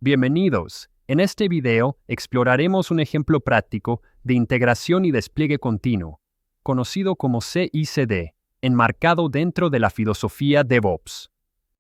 Bienvenidos. En este video exploraremos un ejemplo práctico de integración y despliegue continuo, conocido como CI/CD, enmarcado dentro de la filosofía DevOps.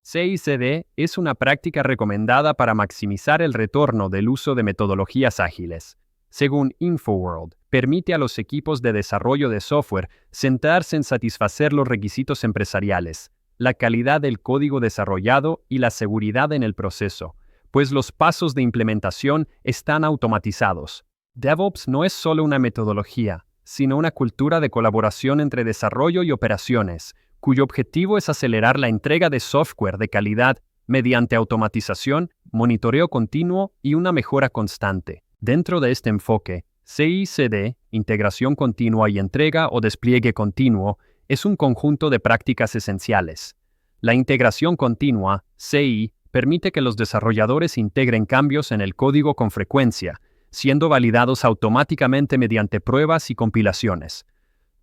CI/CD es una práctica recomendada para maximizar el retorno del uso de metodologías ágiles. Según InfoWorld, permite a los equipos de desarrollo de software centrarse en satisfacer los requisitos empresariales, la calidad del código desarrollado y la seguridad en el proceso, pues los pasos de implementación están automatizados. DevOps no es solo una metodología, sino una cultura de colaboración entre desarrollo y operaciones, cuyo objetivo es acelerar la entrega de software de calidad mediante automatización, monitoreo continuo y una mejora constante. Dentro de este enfoque, CI/CD, integración continua y entrega o despliegue continuo, es un conjunto de prácticas esenciales. La integración continua, CI, permite que los desarrolladores integren cambios en el código con frecuencia, siendo validados automáticamente mediante pruebas y compilaciones.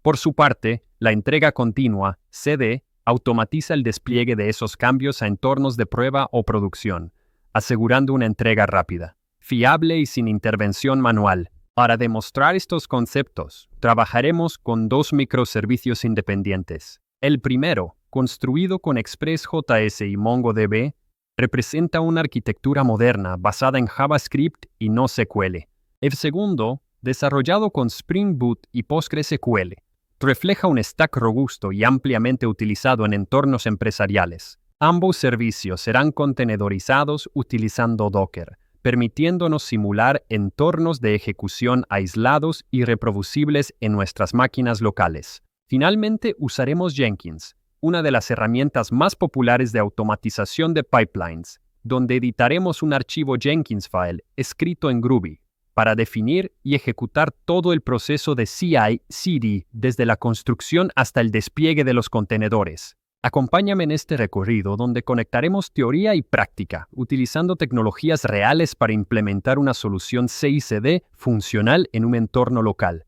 Por su parte, la entrega continua, CD, automatiza el despliegue de esos cambios a entornos de prueba o producción, asegurando una entrega rápida, fiable y sin intervención manual. Para demostrar estos conceptos, trabajaremos con dos microservicios independientes. El primero, construido con ExpressJS y MongoDB, representa una arquitectura moderna basada en JavaScript y NoSQL. El segundo, desarrollado con Spring Boot y PostgreSQL, refleja un stack robusto y ampliamente utilizado en entornos empresariales. Ambos servicios serán contenedorizados utilizando Docker, permitiéndonos simular entornos de ejecución aislados y reproducibles en nuestras máquinas locales. Finalmente, usaremos Jenkins, una de las herramientas más populares de automatización de pipelines, donde editaremos un archivo Jenkins file escrito en Groovy para definir y ejecutar todo el proceso de CI/CD desde la construcción hasta el despliegue de los contenedores. Acompáñame en este recorrido donde conectaremos teoría y práctica, utilizando tecnologías reales para implementar una solución CI/CD funcional en un entorno local.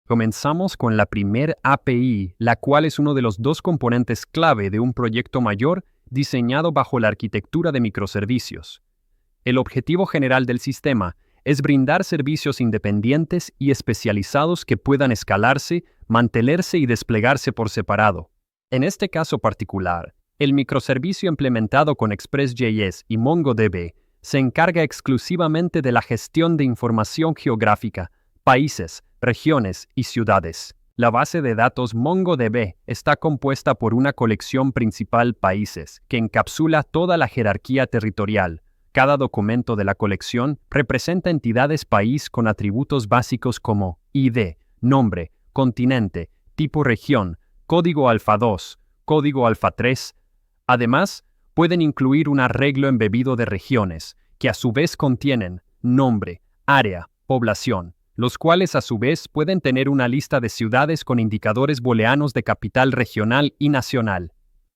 Comenzamos con la primer API, la cual es uno de los dos componentes clave de un proyecto mayor diseñado bajo la arquitectura de microservicios. El objetivo general del sistema es brindar servicios independientes y especializados que puedan escalarse, mantenerse y desplegarse por separado. En este caso particular, el microservicio implementado con Express.js y MongoDB se encarga exclusivamente de la gestión de información geográfica, países, regiones y ciudades. La base de datos MongoDB está compuesta por una colección principal países que encapsula toda la jerarquía territorial. Cada documento de la colección representa entidades país con atributos básicos como ID, nombre, continente, tipo región, código alfa 2, código alfa 3. Además, pueden incluir un arreglo embebido de regiones, que a su vez contienen nombre, área, población, los cuales a su vez pueden tener una lista de ciudades con indicadores booleanos de capital regional y nacional.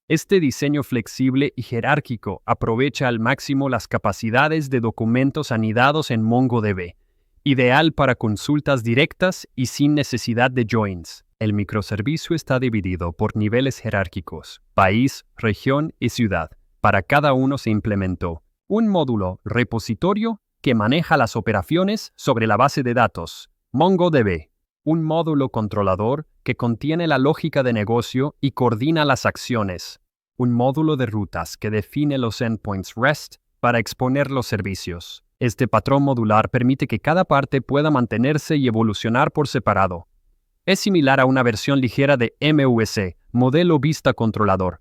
Este diseño flexible y jerárquico aprovecha al máximo las capacidades de documentos anidados en MongoDB, ideal para consultas directas y sin necesidad de joins. El microservicio está dividido por niveles jerárquicos, país, región y ciudad. Para cada uno se implementó un módulo repositorio que maneja las operaciones sobre la base de datos, MongoDB, un módulo controlador que contiene la lógica de negocio y coordina las acciones, un módulo de rutas que define los endpoints REST para exponer los servicios. Este patrón modular permite que cada parte pueda mantenerse y evolucionar por separado. Es similar a una versión ligera de MVC, modelo vista controlador,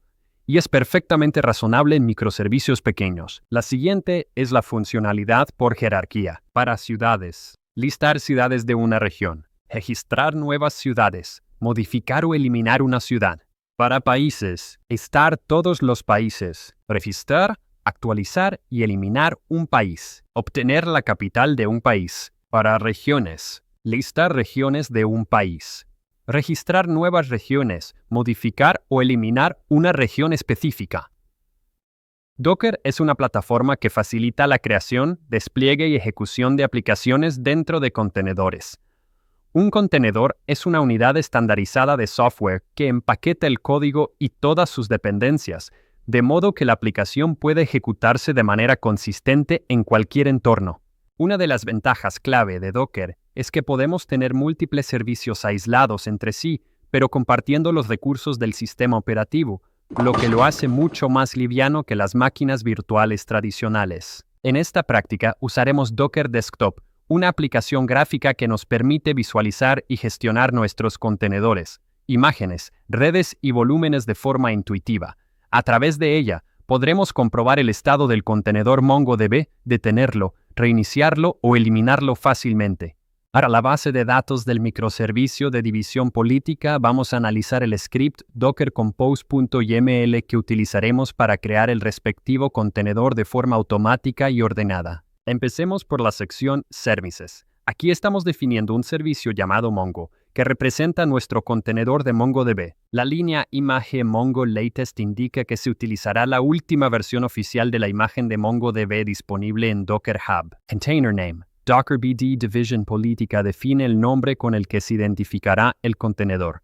y es perfectamente razonable en microservicios pequeños. La siguiente es la funcionalidad por jerarquía. Para ciudades, listar ciudades de una región, registrar nuevas ciudades, modificar o eliminar una ciudad. Para países, listar todos los países, registrar, actualizar y eliminar un país, obtener la capital de un país. Para regiones, listar regiones de un país, registrar nuevas regiones, modificar o eliminar una región específica. Docker es una plataforma que facilita la creación, despliegue y ejecución de aplicaciones dentro de contenedores. Un contenedor es una unidad estandarizada de software que empaqueta el código y todas sus dependencias, de modo que la aplicación puede ejecutarse de manera consistente en cualquier entorno. Una de las ventajas clave de Docker es que podemos tener múltiples servicios aislados entre sí, pero compartiendo los recursos del sistema operativo, lo que lo hace mucho más liviano que las máquinas virtuales tradicionales. En esta práctica usaremos Docker Desktop, una aplicación gráfica que nos permite visualizar y gestionar nuestros contenedores, imágenes, redes y volúmenes de forma intuitiva. A través de ella, podremos comprobar el estado del contenedor MongoDB, detenerlo, reiniciarlo o eliminarlo fácilmente. Para la base de datos del microservicio de división política, vamos a analizar el script dockercompose.yml que utilizaremos para crear el respectivo contenedor de forma automática y ordenada. Empecemos por la sección Services. Aquí estamos definiendo un servicio llamado Mongo, que representa nuestro contenedor de MongoDB. La línea imagen Mongo Latest indica que se utilizará la última versión oficial de la imagen de MongoDB disponible en Docker Hub. Container Name. Docker BD Division Política define el nombre con el que se identificará el contenedor.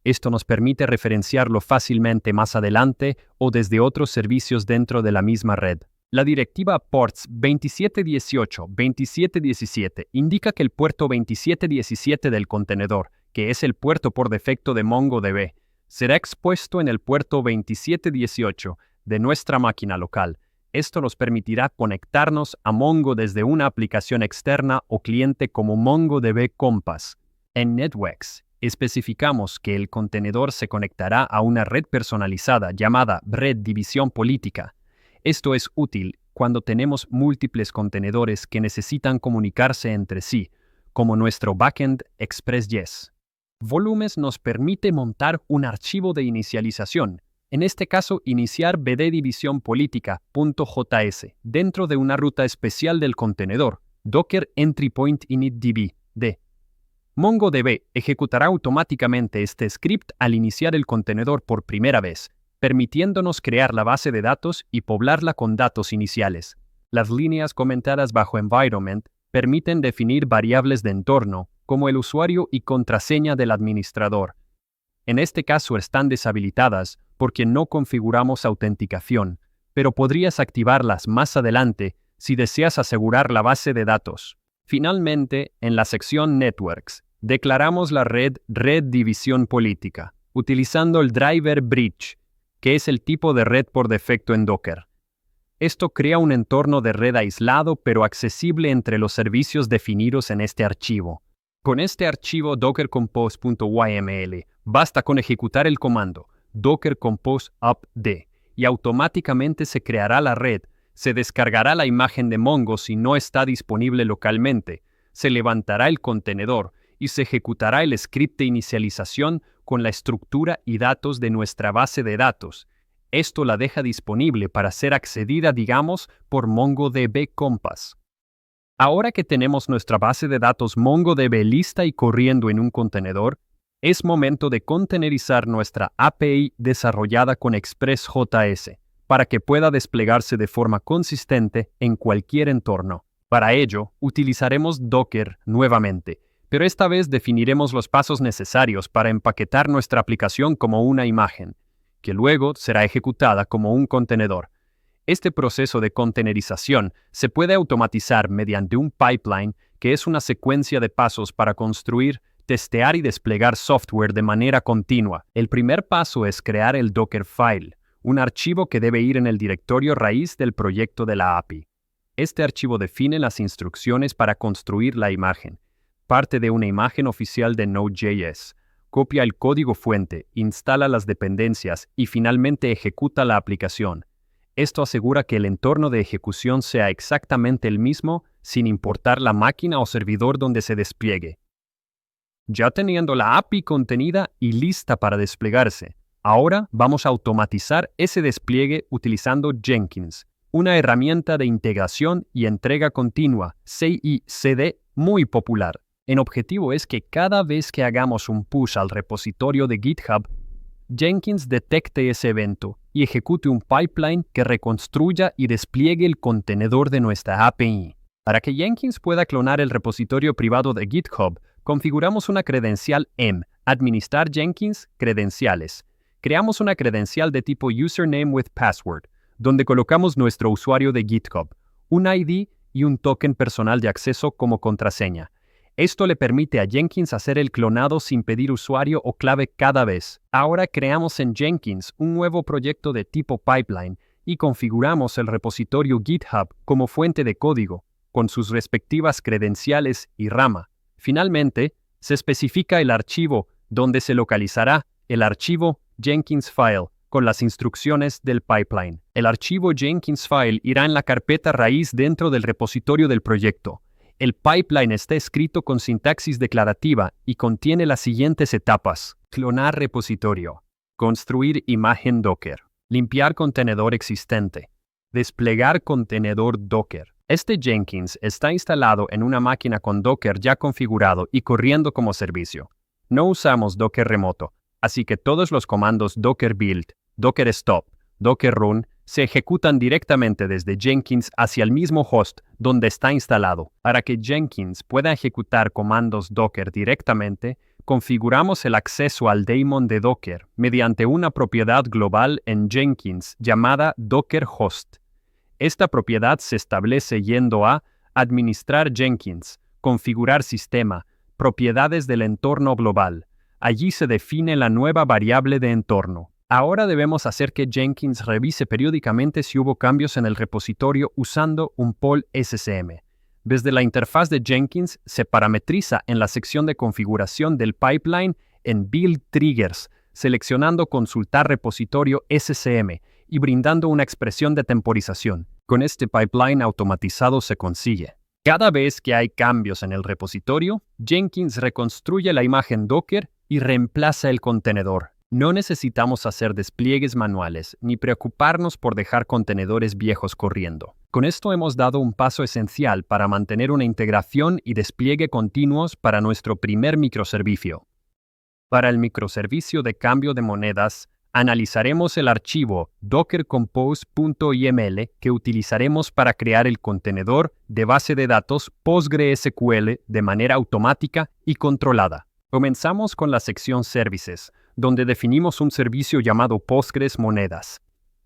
Esto nos permite referenciarlo fácilmente más adelante o desde otros servicios dentro de la misma red. La directiva ports 2718-2717 indica que el puerto 2717 del contenedor, que es el puerto por defecto de MongoDB, será expuesto en el puerto 2718 de nuestra máquina local. Esto nos permitirá conectarnos a Mongo desde una aplicación externa o cliente como MongoDB Compass. En NetWex, especificamos que el contenedor se conectará a una red personalizada llamada red división política. Esto es útil cuando tenemos múltiples contenedores que necesitan comunicarse entre sí, como nuestro backend ExpressJS. Volumes nos permite montar un archivo de inicialización, en este caso iniciar bddivisionpolitica.js dentro de una ruta especial del contenedor, Docker Entry Point initdb de. MongoDB ejecutará automáticamente este script al iniciar el contenedor por primera vez, permitiéndonos crear la base de datos y poblarla con datos iniciales. Las líneas comentadas bajo Environment permiten definir variables de entorno, como el usuario y contraseña del administrador. En este caso están deshabilitadas porque no configuramos autenticación, pero podrías activarlas más adelante si deseas asegurar la base de datos. Finalmente, en la sección Networks, declaramos la red división política, utilizando el driver bridge, que es el tipo de red por defecto en Docker. Esto crea un entorno de red aislado pero accesible entre los servicios definidos en este archivo. Con este archivo dockercompose.yml, basta con ejecutar el comando dockercompose-upd y automáticamente se creará la red, se descargará la imagen de Mongo si no está disponible localmente, se levantará el contenedor y se ejecutará el script de inicialización con la estructura y datos de nuestra base de datos. Esto la deja disponible para ser accedida, digamos, por MongoDB Compass. Ahora que tenemos nuestra base de datos MongoDB lista y corriendo en un contenedor, es momento de containerizar nuestra API desarrollada con ExpressJS para que pueda desplegarse de forma consistente en cualquier entorno. Para ello, utilizaremos Docker nuevamente, pero esta vez definiremos los pasos necesarios para empaquetar nuestra aplicación como una imagen, que luego será ejecutada como un contenedor. Este proceso de containerización se puede automatizar mediante un pipeline que es una secuencia de pasos para construir, testear y desplegar software de manera continua. El primer paso es crear el Dockerfile, un archivo que debe ir en el directorio raíz del proyecto de la API. Este archivo define las instrucciones para construir la imagen, parte de una imagen oficial de Node.js, copia el código fuente, instala las dependencias y finalmente ejecuta la aplicación. Esto asegura que el entorno de ejecución sea exactamente el mismo, sin importar la máquina o servidor donde se despliegue. Ya teniendo la API contenida y lista para desplegarse, ahora vamos a automatizar ese despliegue utilizando Jenkins, una herramienta de integración y entrega continua, CI/CD, muy popular. El objetivo es que cada vez que hagamos un push al repositorio de GitHub, Jenkins detecte ese evento y ejecute un pipeline que reconstruya y despliegue el contenedor de nuestra API. Para que Jenkins pueda clonar el repositorio privado de GitHub, configuramos una credencial administrar Jenkins credenciales, creamos una credencial de tipo username with password, donde colocamos nuestro usuario de GitHub, un ID y un token personal de acceso como contraseña. Esto le permite a Jenkins hacer el clonado sin pedir usuario o clave cada vez. Ahora creamos en Jenkins un nuevo proyecto de tipo pipeline y configuramos el repositorio GitHub como fuente de código, con sus respectivas credenciales y rama. Finalmente, se especifica el archivo donde se localizará el archivo Jenkins File con las instrucciones del pipeline. El archivo Jenkins File irá en la carpeta raíz dentro del repositorio del proyecto. El pipeline está escrito con sintaxis declarativa y contiene las siguientes etapas: clonar repositorio, construir imagen Docker, limpiar contenedor existente, desplegar contenedor Docker. Este Jenkins está instalado en una máquina con Docker ya configurado y corriendo como servicio. No usamos Docker remoto, así que todos los comandos Docker build, Docker stop, Docker run se ejecutan directamente desde Jenkins hacia el mismo host donde está instalado. Para que Jenkins pueda ejecutar comandos Docker directamente, configuramos el acceso al daemon de Docker mediante una propiedad global en Jenkins llamada Docker Host. Esta propiedad se establece yendo a Administrar Jenkins, Configurar sistema, Propiedades del entorno global. Allí se define la nueva variable de entorno. Ahora debemos hacer que Jenkins revise periódicamente si hubo cambios en el repositorio usando un poll SSM. Desde la interfaz de Jenkins se parametriza en la sección de configuración del pipeline en Build Triggers, seleccionando Consultar repositorio SSM y brindando una expresión de temporización. Con este pipeline automatizado se consigue: cada vez que hay cambios en el repositorio, Jenkins reconstruye la imagen Docker y reemplaza el contenedor. No necesitamos hacer despliegues manuales ni preocuparnos por dejar contenedores viejos corriendo. Con esto hemos dado un paso esencial para mantener una integración y despliegue continuos para nuestro primer microservicio. Para el microservicio de cambio de monedas, analizaremos el archivo dockercompose.yml que utilizaremos para crear el contenedor de base de datos PostgreSQL de manera automática y controlada. Comenzamos con la sección Services, donde definimos un servicio llamado Postgres Monedas.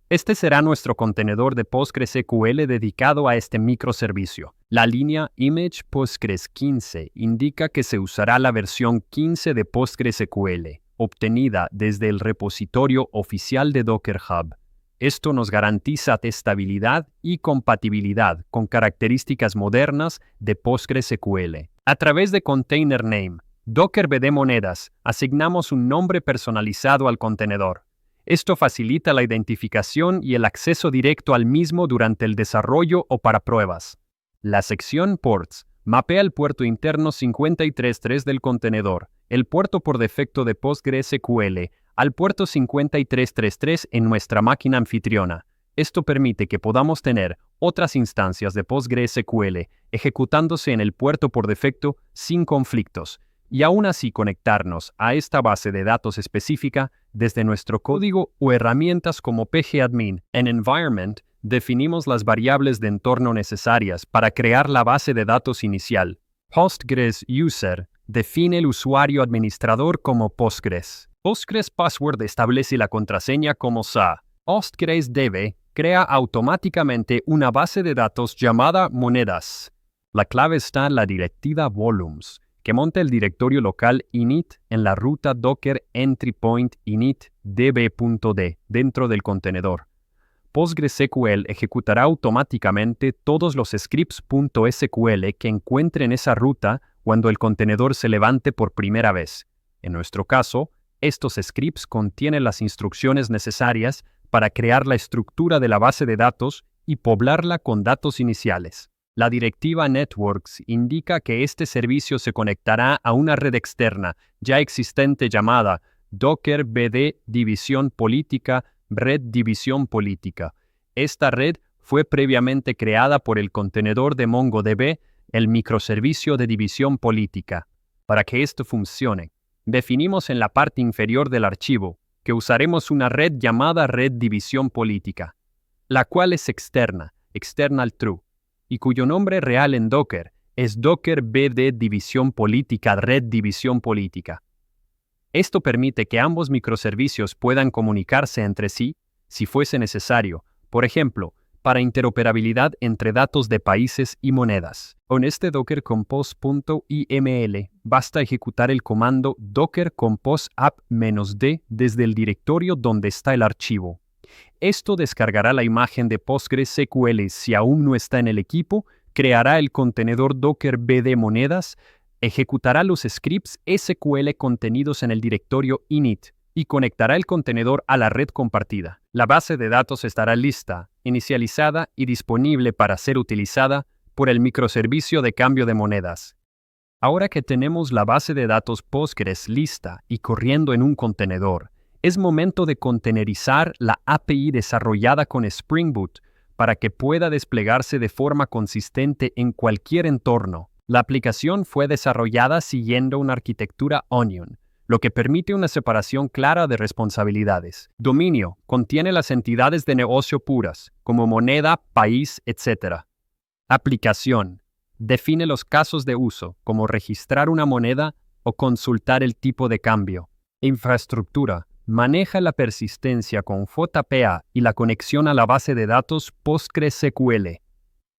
Este será nuestro contenedor de PostgreSQL dedicado a este microservicio. La línea Image Postgres 15 indica que se usará la versión 15 de PostgreSQL, obtenida desde el repositorio oficial de Docker Hub. Esto nos garantiza estabilidad y compatibilidad con características modernas de PostgreSQL. A través de Container Name, Docker BD Monedas, asignamos un nombre personalizado al contenedor. Esto facilita la identificación y el acceso directo al mismo durante el desarrollo o para pruebas. La sección Ports mapea el puerto interno 53.3 del contenedor, el puerto por defecto de PostgreSQL, al puerto 53.3.3 en nuestra máquina anfitriona. Esto permite que podamos tener otras instancias de PostgreSQL ejecutándose en el puerto por defecto sin conflictos, y aún así conectarnos a esta base de datos específica desde nuestro código o herramientas como pgadmin. En Environment, definimos las variables de entorno necesarias para crear la base de datos inicial. Postgres User define el usuario administrador como Postgres. Postgres Password establece la contraseña como SA. PostgresDB crea automáticamente una base de datos llamada monedas. La clave está en la directiva volumes, que monta el directorio local init en la ruta docker entry point init db.d dentro del contenedor. PostgreSQL ejecutará automáticamente todos los scripts.sql que encuentre en esa ruta cuando el contenedor se levante por primera vez. En nuestro caso, estos scripts contienen las instrucciones necesarias para crear la estructura de la base de datos y poblarla con datos iniciales. La directiva Networks indica que este servicio se conectará a una red externa ya existente llamada Docker BD División Política Red División Política. Esta red fue previamente creada por el contenedor de MongoDB, el microservicio de división política. Para que esto funcione, definimos en la parte inferior del archivo que usaremos una red llamada Red División Política, la cual es externa, external true, y cuyo nombre real en Docker es Docker BD División Política Red División Política. Esto permite que ambos microservicios puedan comunicarse entre sí si fuese necesario, por ejemplo, para interoperabilidad entre datos de países y monedas. Con este Docker Compose.iml basta ejecutar el comando docker compose app-d desde el directorio donde está el archivo. Esto descargará la imagen de PostgreSQL si aún no está en el equipo, creará el contenedor Docker BD monedas, ejecutará los scripts SQL contenidos en el directorio init y conectará el contenedor a la red compartida. La base de datos estará lista, inicializada y disponible para ser utilizada por el microservicio de cambio de monedas. Ahora que tenemos la base de datos Postgres lista y corriendo en un contenedor, es momento de contenerizar la API desarrollada con Spring Boot para que pueda desplegarse de forma consistente en cualquier entorno. La aplicación fue desarrollada siguiendo una arquitectura Onion, lo que permite una separación clara de responsabilidades. Dominio contiene las entidades de negocio puras, como moneda, país, etc. Aplicación define los casos de uso, como registrar una moneda o consultar el tipo de cambio. Infraestructura maneja la persistencia con JPA y la conexión a la base de datos PostgreSQL.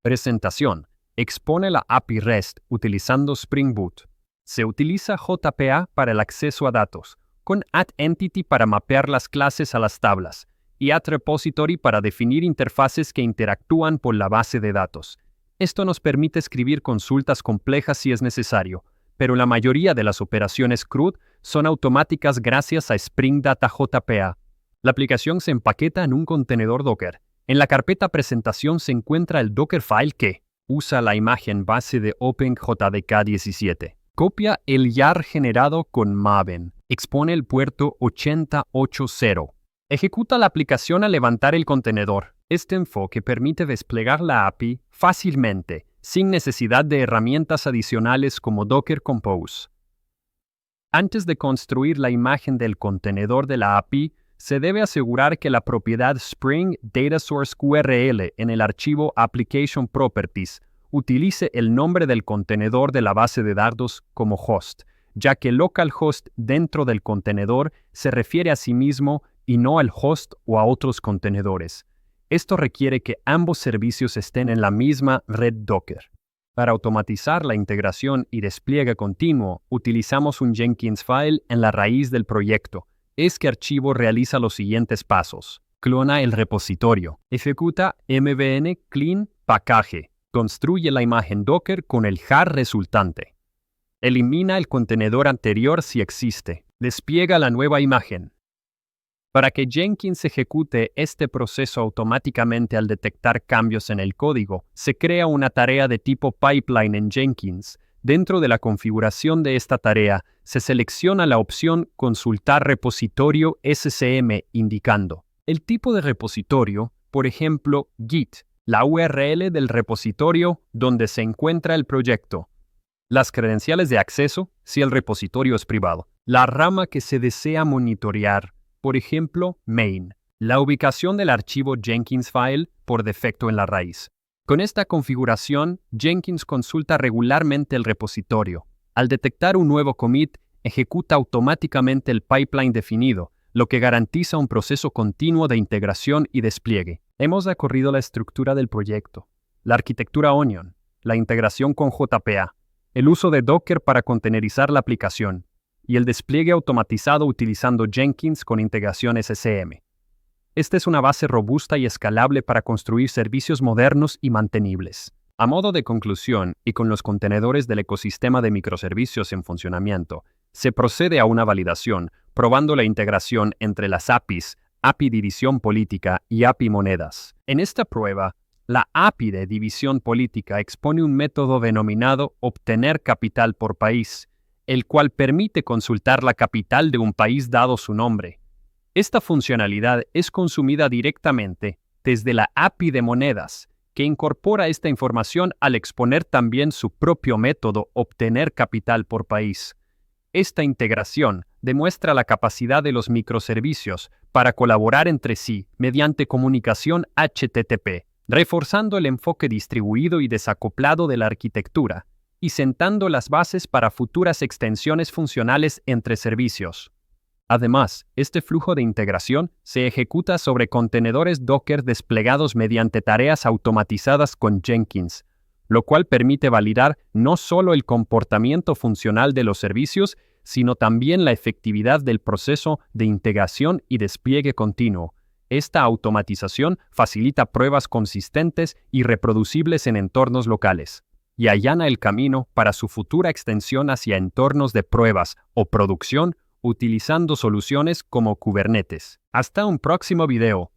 Presentación expone la API REST utilizando Spring Boot. Se utiliza JPA para el acceso a datos, con addEntity para mapear las clases a las tablas y addRepository para definir interfaces que interactúan por la base de datos. Esto nos permite escribir consultas complejas si es necesario, pero la mayoría de las operaciones CRUD son automáticas gracias a Spring Data JPA. La aplicación se empaqueta en un contenedor Docker. En la carpeta presentación se encuentra el Dockerfile que usa la imagen base de OpenJDK17. Copia el YAR generado con Maven. Expone el puerto 8080. Ejecuta la aplicación al levantar el contenedor. Este enfoque permite desplegar la API fácilmente, sin necesidad de herramientas adicionales como Docker Compose. Antes de construir la imagen del contenedor de la API, se debe asegurar que la propiedad Spring Data Source QRL en el archivo Application Properties utilice el nombre del contenedor de la base de datos como host, ya que localhost dentro del contenedor se refiere a sí mismo y no al host o a otros contenedores. Esto requiere que ambos servicios estén en la misma red Docker. Para automatizar la integración y despliegue continuo, utilizamos un Jenkins file en la raíz del proyecto. Este archivo realiza los siguientes pasos. Clona el repositorio. Ejecuta mvn clean package. Construye la imagen Docker con el jar resultante. Elimina el contenedor anterior si existe. Despliega la nueva imagen. Para que Jenkins ejecute este proceso automáticamente al detectar cambios en el código, se crea una tarea de tipo pipeline en Jenkins. Dentro de la configuración de esta tarea, se selecciona la opción Consultar repositorio SCM indicando el tipo de repositorio, por ejemplo, Git, la URL del repositorio donde se encuentra el proyecto, las credenciales de acceso si el repositorio es privado, la rama que se desea monitorear, por ejemplo, main, la ubicación del archivo Jenkins file por defecto en la raíz. Con esta configuración, Jenkins consulta regularmente el repositorio. Al detectar un nuevo commit, ejecuta automáticamente el pipeline definido, lo que garantiza un proceso continuo de integración y despliegue. Hemos recorrido la estructura del proyecto, la arquitectura Onion, la integración con JPA, el uso de Docker para contenerizar la aplicación y el despliegue automatizado utilizando Jenkins con integración SCM. Esta es una base robusta y escalable para construir servicios modernos y mantenibles. A modo de conclusión, y con los contenedores del ecosistema de microservicios en funcionamiento, se procede a una validación, probando la integración entre las APIs, API División Política y API Monedas. En esta prueba, la API de División Política expone un método denominado Obtener Capital por País, el cual permite consultar la capital de un país dado su nombre. Esta funcionalidad es consumida directamente desde la API de Monedas, que incorpora esta información al exponer también su propio método Obtener Capital por País. Esta integración demuestra la capacidad de los microservicios para colaborar entre sí mediante comunicación HTTP, reforzando el enfoque distribuido y desacoplado de la arquitectura y sentando las bases para futuras extensiones funcionales entre servicios. Además, este flujo de integración se ejecuta sobre contenedores Docker desplegados mediante tareas automatizadas con Jenkins, lo cual permite validar no solo el comportamiento funcional de los servicios, sino también la efectividad del proceso de integración y despliegue continuo. Esta automatización facilita pruebas consistentes y reproducibles en entornos locales, y allana el camino para su futura extensión hacia entornos de pruebas o producción utilizando soluciones como Kubernetes. Hasta un próximo video.